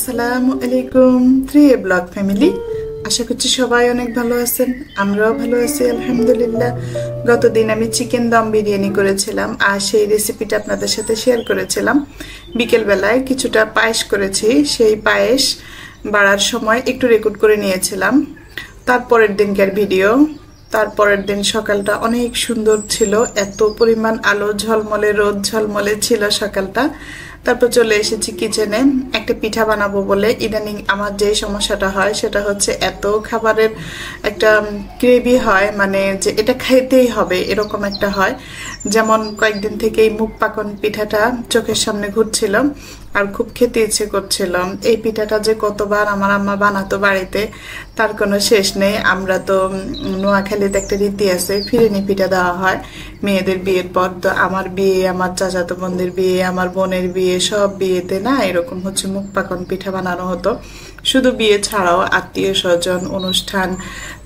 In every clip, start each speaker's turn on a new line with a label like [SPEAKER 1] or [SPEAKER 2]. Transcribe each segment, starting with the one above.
[SPEAKER 1] আসসালামু আলাইকুম 3A blog family. আশা করছি সবাই অনেক ভালো আছেন, আমরাও ভালো আছি আলহামদুলিল্লাহ। গতদিন আমি চিকেন দম বিরিয়ানি করেছিলাম আর সেই রেসিপিটা আপনাদের সাথে শেয়ার করেছিলাম। বিকেলবেলায় কিছুটা পায়েস করেছি, সেই পায়েস বাড়ার সময় একটু রেকর্ড করে নিয়েছিলাম। তারপরের দিনকার ভিডিও। তারপরের দিন সকালটা অনেক সুন্দর ছিল, এত পরিমাণ আলো ঝলমলে রোদ ঝলমলে ছিল সকালটা। তারপর চলে এসেছি কিচেনে একটা পিঠা বানাবো বলে। ইদানিং আমার যে সমস্যাটা হয় সেটা হচ্ছে এত খাবারের একটা গ্রেভি হয়, মানে যে এটা খাইতেই হবে এরকম একটা হয়। যেমন কয়েকদিন থেকেই মুখ পাকন পিঠাটা চোখের সামনে ঘুরছিল আর খুব খেতে ইচ্ছে করছিল। এই পিঠাটা যে কতবার আমার আম্মা বানাতো বাড়িতে তার কোনো শেষ নেই। আমরা তো নোয়াখালীতে একটা রীতি আছে, ফিরিনি পিঠা দেওয়া হয় মেয়েদের বিয়ের পর। তো আমার বিয়ে, আমার চাচাতো বোনদের বিয়ে, আমার বোনের বিয়ে, সব বিয়েতে না এরকম হচ্ছে মুখ পাকন পিঠা বানানো হতো। শুধু বিয়ে ছাড়াও আত্মীয় স্বজন, অনুষ্ঠান,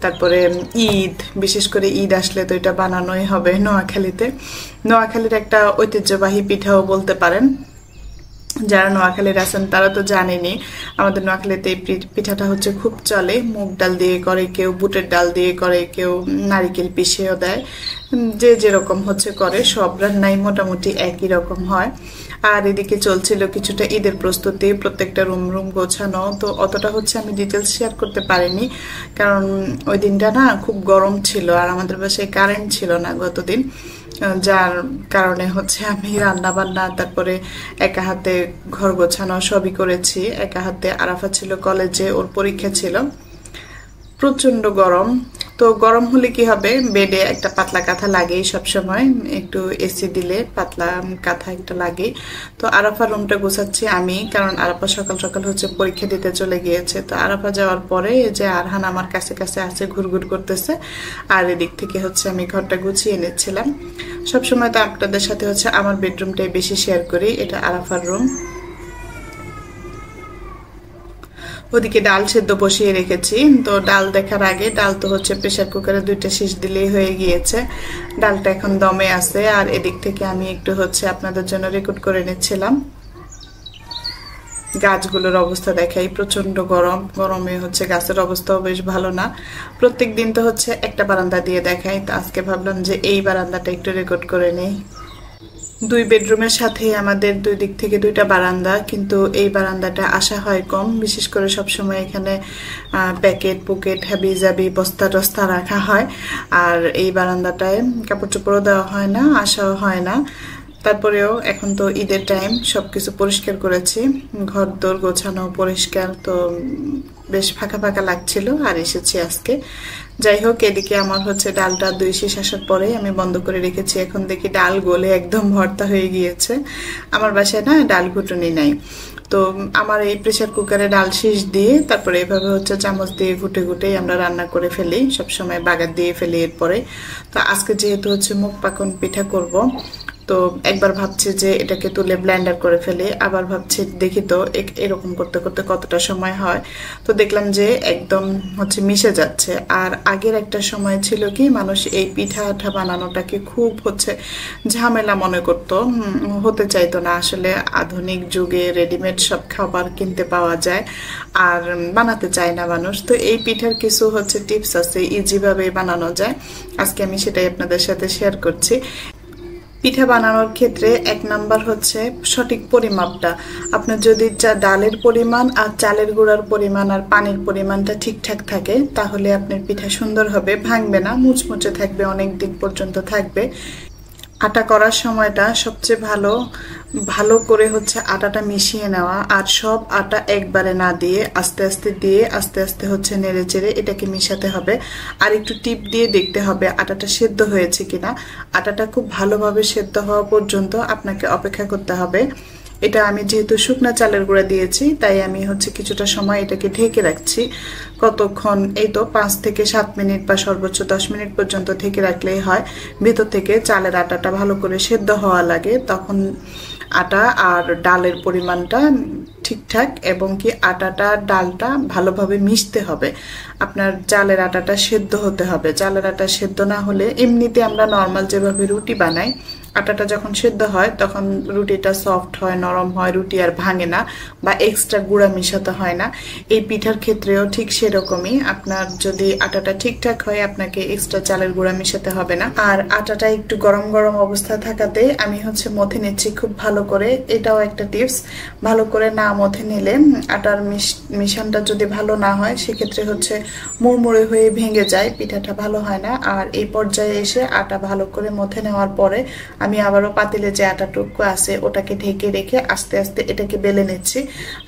[SPEAKER 1] তারপরে ঈদ, বিশেষ করে ঈদ আসলে তো এটা বানানোই হবে নোয়াখালীতে। নোয়াখালীর একটা ঐতিহ্যবাহী পিঠাও বলতে পারেন। যারা নোয়াখালীর আছেন তারা তো জানেনি, আমাদের নোয়াখালীতে এই পিঠাটা হচ্ছে খুব চলে। মুগ ডাল দিয়ে করে, কেউ বুটের ডাল দিয়ে করে, কেউ নারিকেল পিষেও দেয়, যে যেরকম হচ্ছে করে। সব রান্নাই মোটামুটি একই রকম হয়। আর এদিকে চলছিল কিছুটা ঈদের প্রস্তুতি, প্রত্যেকটা রুম গোছানো। তো অতটা হচ্ছে আমি ডিটেলস শেয়ার করতে পারিনি, কারণ ওই দিনটা না খুব গরম ছিল আর আমাদের বাসায় কারেন্ট ছিল না গতদিন, যার কারণে হচ্ছে আমি রান্না বান্না, তারপরে একা হাতে ঘর গোছানো সবই করেছি একা হাতে। আরাফা ছিল কলেজে, ওর পরীক্ষা ছিল। প্রচন্ড গরম। তো গরম হলে কি হবে, বেডে একটা পাতলা কাঁথা লাগেই সবসময়, একটু এসি দিলে পাতলা কাঁথা একটা লাগেই। তো আরাফার রুমটা গোছাচ্ছি আমি, কারণ আরাফা সকাল সকাল হচ্ছে পরীক্ষা দিতে চলে গিয়েছে। তো আরাফা যাওয়ার পরে যে আরহান আমার কাছে কাছে আছে, ঘুরঘুর করতেছে, আর এদিক থেকে হচ্ছে আমি ঘরটা গুছিয়ে নিচ্ছিলাম। সবসময় তো আপনাদের সাথে হচ্ছে আমার বেডরুমটাই বেশি শেয়ার করি, এটা আরাফার রুম। ওদিকে ডাল সেদ্ধ বসিয়ে রেখেছি। তো ডাল দেখার আগে, ডাল তো হচ্ছে প্রেসার কুকারে 2টা সিস দিলেই হয়ে গিয়েছে। ডালটা এখন দমে আছে। আর এদিক থেকে আমি একটু হচ্ছে আপনাদের জন্য রেকর্ড করে নিচ্ছিলাম। গাছগুলোর অবস্থা দেখাই, প্রচন্ড গরম। গরমে হচ্ছে গাছের অবস্থাও বেশ ভালো না। প্রত্যেক দিন তো হচ্ছে একটা বারান্দা দিয়ে দেখাই, তো আজকে ভাবলাম যে এই বারান্দাটা একটু রেকর্ড করে নেই। 2 বেডরুমের সাথে আমাদের 2 দিক থেকে 2টা বারান্দা, কিন্তু এই বারান্দাটা আসা হয় কম। বিশেষ করে সবসময় এখানে প্যাকেট পুকেট হাবি জাবি বস্তা টস্তা রাখা হয়, আর এই বারান্দাটায় কাপড় চোপড়ও দেওয়া হয় না, আসাও হয় না। তারপরেও এখন তো ঈদের টাইম, সবকিছু পরিষ্কার করেছি, ঘর দোর গোছানো পরিষ্কার, তো বেশ ফাঁকা ফাঁকা লাগছিল আর এসেছি আজকে। যাই হোক, এদিকে আমার হচ্ছে ডালটা 2 শেষ আসার পরে আমি বন্ধ করে রেখেছি। এখন দেখি ডাল গলে একদম ভর্তা হয়ে গিয়েছে। আমার বাসায় না ডাল ঘুটুনি নাই, তো আমার এই প্রেসার কুকারে ডাল শীষ দিয়ে তারপরে এভাবে হচ্ছে চামচ দিয়ে ঘুটে ঘুটেই আমরা রান্না করে ফেলি, সবসময় বাগার দিয়ে ফেলি এরপরে। তো আজকে যেহেতু হচ্ছে মুখ পাকন পিঠা করব, তো একবার ভাবছি যে এটাকে তুলে ব্লেন্ডার করে ফেলে, আবার ভাবছি দেখি তো এরকম করতে করতে কতটা সময় হয়। তো দেখলাম যে একদম হচ্ছে মিশে যাচ্ছে। আর আগের একটা সময় ছিল কি, মানুষ এই পিঠাটা বানানোটাকে খুব হচ্ছে ঝামেলা মনে করতো, হতে চাইতো না। আসলে আধুনিক যুগে রেডিমেড সব খাবার কিনতে পাওয়া যায় আর বানাতে চায় না মানুষ। তো এই পিঠার কিছু হচ্ছে টিপস আছে, ইজিভাবে বানানো যায়। আজকে আমি সেটাই আপনাদের সাথে শেয়ার করছি। পিঠা বানানোর ক্ষেত্রে 1 নাম্বার হচ্ছে সঠিক পরিমাপটা। আপনার যদি ডালের পরিমাণ আর চালের গুঁড়ার পরিমাণ আর পানির পরিমাণটা ঠিকঠাক থাকে, তাহলে আপনার পিঠা সুন্দর হবে, ভাঙবে না, মুচমুচে থাকবে, অনেক দিন পর্যন্ত থাকবে। আটা করার সময়টা সবচেয়ে ভালো করে হচ্ছে আটাটা মিশিয়ে নেওয়া, আর সব আটা একবারে না দিয়ে আস্তে আস্তে হচ্ছে নেড়ে চেড়ে এটাকে মিশাতে হবে। আর একটু টিপ দিয়ে দেখতে হবে আটাটা সেদ্ধ হয়েছে কিনা। আটাটা খুব ভালোভাবে সেদ্ধ হওয়া পর্যন্ত আপনাকে অপেক্ষা করতে হবে। এটা আমি যেহেতু শুকনা চালের গুঁড়া দিয়েছি, তাই আমি হচ্ছে কিছুটা সময় এটাকে ঢেকে রাখছি। কতক্ষণ, এই তো 5 থেকে 7 মিনিট বা সর্বোচ্চ 10 মিনিট পর্যন্ত ঢেকে রাখলেই হয়। ভেতর থেকে চালের আটাটা ভালো করে সেদ্ধ হওয়া লাগে, তখন আটা আর ডালের পরিমাণটা ঠিকঠাক, এবং কি আটাটা ডালটা ভালোভাবে মিশতে হবে। আপনার চালের আটাটা সেদ্ধ হতে হবে। চালের আটা সেদ্ধ না হলে, এমনিতে আমরা নর্মাল যেভাবে রুটি বানাই আটাটা যখন সেদ্ধ হয় তখন রুটিটা সফট হয়, নরম হয়, রুটি আর ভাঙে না বা এক্সট্রা গুঁড়া মিশাতে হয় না। এই পিঠার ক্ষেত্রেও ঠিক সেরকমই, আপনার যদি আটাটা ঠিকঠাক হয় আপনাকে এক্সট্রা চালের গুঁড়া মিশাতে হবে না। আর আটাটা একটু গরম গরম অবস্থা থাকাতে আমি মথে নিচ্ছি খুব ভালো করে। এটাও একটা টিপস, ভালো করে না মথে নিলে আটার মিশ্রণটা যদি ভালো না হয় সেক্ষেত্রে মুড়মুড়ে হয়ে ভেঙে যায়, পিঠাটা ভালো হয় না। আর এই পর্যায়ে এসে আটা ভালো করে মথে নেওয়ার পরে আমি আবারও পাতিলে যে আটাটুকু আছে ওটাকে ঢেকে রেখে আস্তে আস্তে এটাকে বেলে নিচ্ছি।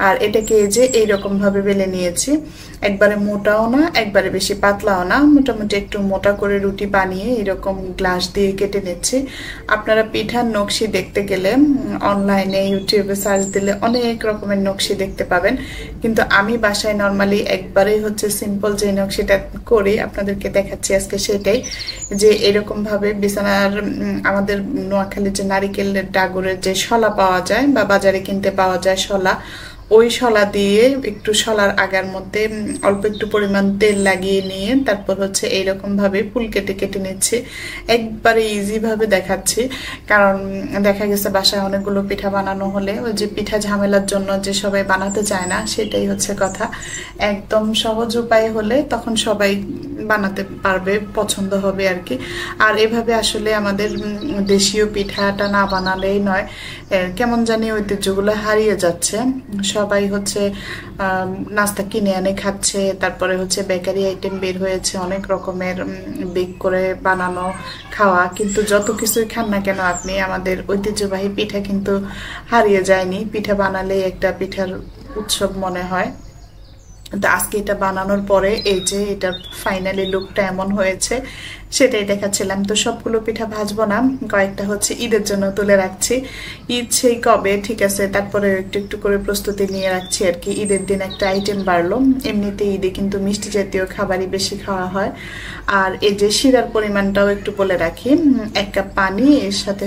[SPEAKER 1] আর এটাকে এইরকম ভাবে বেলে নিয়েছি, একবারে মোটাও না একবারে বেশি পাতলাও না, মোটামুটি একটু মোটা করে রুটি বানিয়ে এরকম গ্লাস দিয়ে কেটে নিচ্ছি। আপনারা পিঠার নকশি দেখতে গেলে অনলাইনে ইউটিউবে সার্চ দিলে অনেক রকমের নকশি দেখতে পাবেন, কিন্তু আমি বাসায় নর্মালি একবারেই সিম্পল যে নকশিটা করি আপনাদেরকে দেখাচ্ছি আজকে সেটাই। যে এরকম ভাবে বিছানার আমাদের নোয়াখালী যে নারিকেলের ডাগরের যে শলা পাওয়া যায় বা বাজারে কিনতে পাওয়া যায় শলা, ওই শলা দিয়ে একটু শলার আগার মধ্যে অল্প একটু পরিমাণ তেল লাগিয়ে নিয়ে তারপর এইরকম ভাবে ফুল কেটে কেটে নিচ্ছি। একবারে ইজি ভাবে দেখাচ্ছি, কারণ দেখা গেছে বাসায় অনেকগুলো পিঠা বানানো হলে ওই যে পিঠা ঝামেলার জন্য যে সবাই বানাতে চায় না, সেটাই কথা। একদম সহজ উপায় হলে তখন সবাই বানাতে পারবে, পছন্দ হবে আর কি। আর এভাবে আসলে আমাদের দেশীয় পিঠাটা না বানালেই নয়, কেমন জানি ঐতিহ্যগুলো হারিয়ে যাচ্ছে। সবাই নাস্তা কিনে এনে খাচ্ছে, তারপরে বেকারি আইটেম বের হয়েছে অনেক রকমের বেক করে বানানো খাওয়া, কিন্তু যত কিছুই খান না কেন আপনি আমাদের ঐতিহ্যবাহী পিঠা কিন্তু হারিয়ে যায়নি। পিঠা বানালেই একটা পিঠার উৎসব মনে হয়। তো আজকে এটা বানানোর পরে এই যে এটার ফাইনালি লুকটা এমন হয়েছে সেটাই দেখাচ্ছিলাম। তো সবগুলো পিঠা ভাজবো না, কয়েকটা ঈদের জন্য তুলে রাখছি। ঈদ সেই কবে, ঠিক আছে, তারপরে একটু একটু করে প্রস্তুতি নিয়ে রাখছি আর কি। ঈদের দিন একটা আইটেম বাড়লো, এমনিতে ঈদে কিন্তু মিষ্টি জাতীয় খাবারই বেশি খাওয়া হয়। আর এই যে শিরার পরিমাণটাও একটু বলে রাখি, 1 কাপ পানি, এর সাথে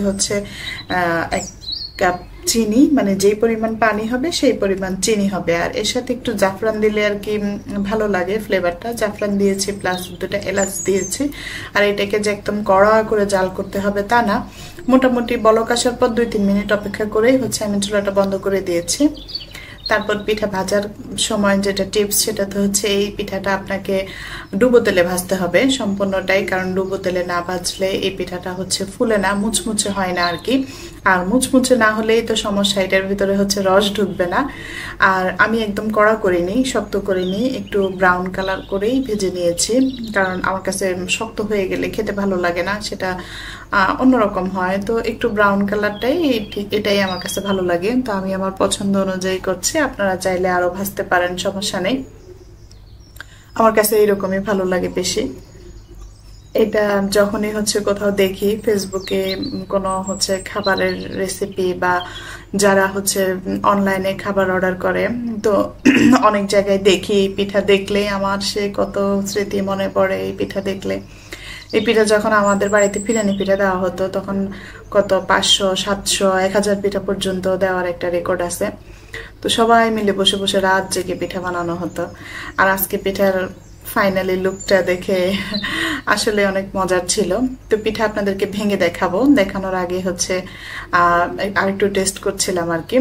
[SPEAKER 1] 1 কাপ চিনি, মানে যেই পরিমাণ পানি হবে সেই পরিমাণ চিনি হবে। আর এর সাথে একটু জাফরান দিলে আর কি ভালো লাগে ফ্লেভারটা, জাফরান দিয়েছি প্লাস 2টা এলাচ দিয়েছি। আর এটাকে যে একদম কড়া করে জাল করতে হবে তা না, মোটামুটি বলক আসার পর 2-3 মিনিট অপেক্ষা করেই আমি চুলাটা বন্ধ করে দিয়েছি। তারপর পিঠা ভাজার সময় যেটা টিপস সেটা তো এই পিঠাটা আপনাকে ডুবো তেলে ভাজতে হবে সম্পূর্ণটাই, কারণ ডুবো তেলে না ভাজলে এই পিঠাটা ফুলে না, মুচমুচে হয় না আর কি। আর মুচমুচে না হলেই তো সমস্যা, এটার ভিতরে রস ঢুকবে না। আর আমি একদম কড়া করিনি, শক্ত করিনি, একটু ব্রাউন কালার করেই ভেজে নিয়েছি, কারণ আমার কাছে শক্ত হয়ে গেলে খেতে ভালো লাগে না, সেটা অন্যরকম হয়। তো একটু ব্রাউন কালারটাই ঠিক, এটাই আমার কাছে ভালো লাগে। তো আমি আমার পছন্দ অনুযায়ী করছি, আপনারা চাইলে আরো ভাজতে পারেন, সমস্যা নেই। আমার কাছে এইরকমই ভালো লাগে বেশি। এটা যখনই কোথাও দেখি ফেসবুকে কোনো খাবারের রেসিপি বা যারা অনলাইনে খাবার অর্ডার করে, তো অনেক জায়গায় দেখি পিঠা দেখলে আমার সে কত স্মৃতি মনে পড়ে। এই পিঠা দেখলে, এই পিঠা যখন আমাদের বাড়িতে ফিরানি পিঠা দেওয়া হতো তখন কত 500, 700, 1000 পিঠা পর্যন্ত দেওয়ার একটা রেকর্ড আছে। তো সবাই মিলে বসে বসে রাত জেগে পিঠা বানানো হতো। আর আজকে পিঠার ফাইনালি লুকটা দেখে আসলে অনেক মজার ছিল। তো পিঠা আপনাদেরকে ভেঙে দেখাবো, দেখানোর আগে আরেকটু টেস্ট করছিলাম আর কি।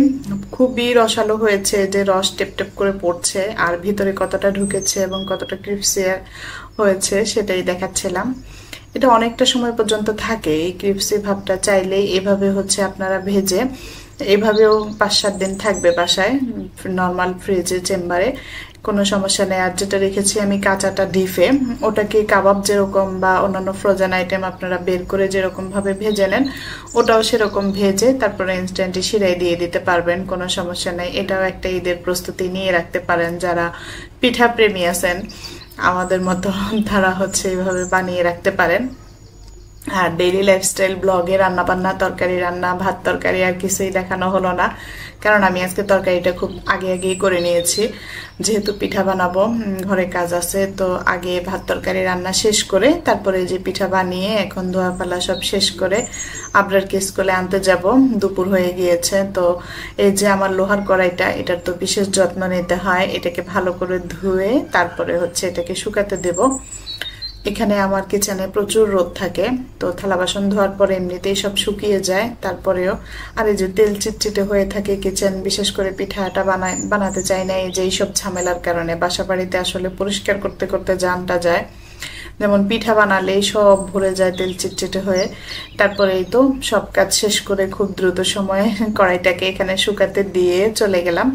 [SPEAKER 1] খুবই রসালো হয়েছে, যে রস টেপ টেপ করে পড়ছে, আর ভিতরে কতটা ঢুকেছে এবং কতটা ক্রিপসি হয়েছে সেটাই দেখাচ্ছিলাম। এটা অনেকটা সময় পর্যন্ত থাকে এই ক্রিপসি ভাবটা, চাইলেই এভাবে আপনারা ভেজে এভাবেও 5-7 দিন থাকবে বাসায় নর্মাল ফ্রিজে চেম্বারে, কোনো সমস্যা নেই। আর যেটা রেখেছি আমি কাঁচাটা ডিপে, ওটাকে কাবাব যেরকম বা অন্যান্য ফ্রোজেন আইটেম আপনারা বের করে যেরকম ভাবে ভেজে নেন, ওটাও সেরকম ভেজে তারপরে ইনস্ট্যান্টলি শিরায় দিয়ে দিতে পারবেন, কোনো সমস্যা নেই। এটাও একটা ঈদের প্রস্তুতি নিয়ে রাখতে পারেন যারা পিঠা প্রেমী আছেন আমাদের মতো, তারা এইভাবে বানিয়ে রাখতে পারেন। আর ডেইলি লাইফস্টাইল ব্লগে রান্না বান্না, তরকারি রান্না, ভাত তরকারি আর কিছুই দেখানো হলো না, কারণ আমি আজকে তরকারিটা খুব আগে আগেই করে নিয়েছি, যেহেতু পিঠা বানাবো, ঘরে কাজ আছে। তো আগে ভাত তরকারি রান্না শেষ করে তারপরে যে পিঠা বানিয়ে এখন ধোয়া ফেলা সব শেষ করে আবরারকে স্কুলে আনতে যাব, দুপুর হয়ে গিয়েছে। তো এই যে আমার লোহার কড়াইটা, এটার তো বিশেষ যত্ন নিতে হয়, এটাকে ভালো করে ধুয়ে তারপরে এটাকে শুকাতে দেব। এখানে আমার কিচেনে প্রচুর রোদ থাকে, তো থালা বাসন ধোয়ার পরে এমনিতেই সব শুকিয়ে যায়, তারপরেও আর এই যে তেল চিটচিটে হয়ে থাকে কিচেন, বিশেষ করে পিঠাটা বানাতে চাই না এই যে এইসব ঝামেলার কারণে। বাসা বাড়িতে আসলে পরিষ্কার করতে করতে জানটা যায়, যেমন পিঠা বানালেই সব ভরে যায় তেল চিটচিটে হয়ে। তারপরেই তো সব কাজ শেষ করে খুব দ্রুত সময়ে কড়াইটাকে এখানে শুকাতে দিয়ে চলে গেলাম।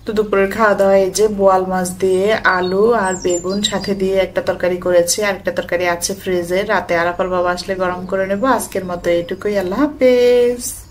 [SPEAKER 1] তো দুপুরের খাওয়া দাওয়া এই যে বোয়াল মাছ দিয়ে আলু আর বেগুন সাথে দিয়ে একটা তরকারি করেছি, আর একটা তরকারি আছে ফ্রিজে, রাতে আরাফার বাবা আসলে গরম করে নেবো। আজকের মতো এইটুকুই, আল্লাহ হাফেজ।